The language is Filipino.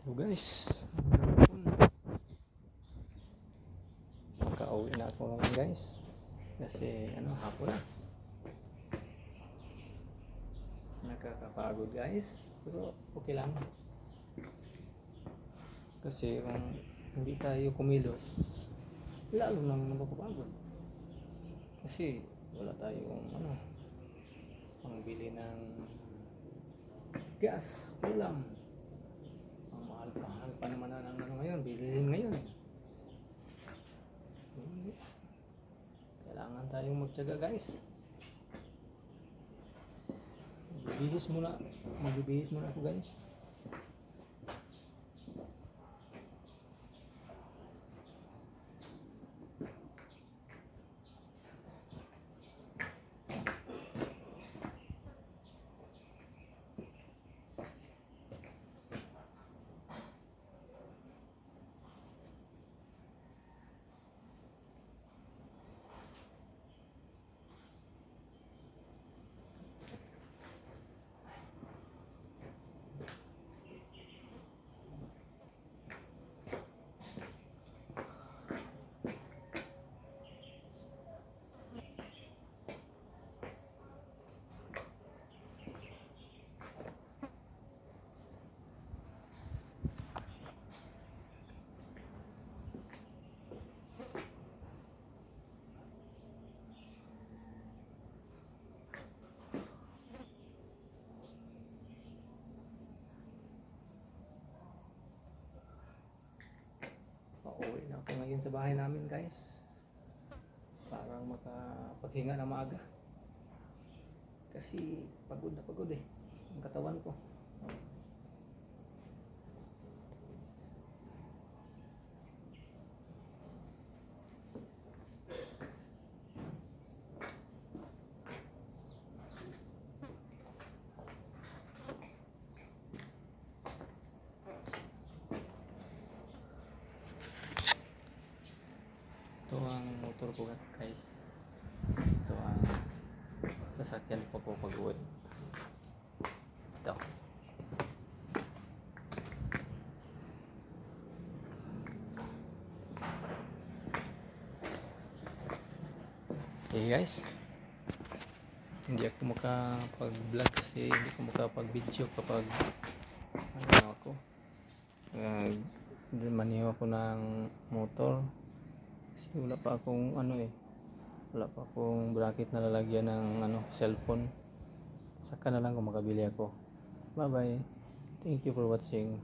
So guys, makauwi na ako ngayon guys. Kasi hapon na. Nakakapagod guys. Pero okay lang. Kasi kung hindi tayo kumilos, lalo nang napapagod. Kasi wala tayong pangbili ng gas, ulam. Ang mahal pa naman ng ngayon, bilihin ngayon. Kailangan tayong magtiyaga guys. Magbibihis muna ako guys. Pauwi na ako ngayon sa bahay namin guys. Para makapaghinga na maaga. Kasi pagod na pagod ang katawan ko. Ito ang motor ko guys. Ito ang sasakyan ko pag-uwi. Ito. Okay guys. Hindi ako makapag-vlog kasi hindi ko makapag-video kapag ako. Maniho ako ng motor. Kasi wala pa akong wala pa akong bracket na lalagyan ng cellphone. Saka na lang kung makabili ako. Bye bye. Thank you for watching.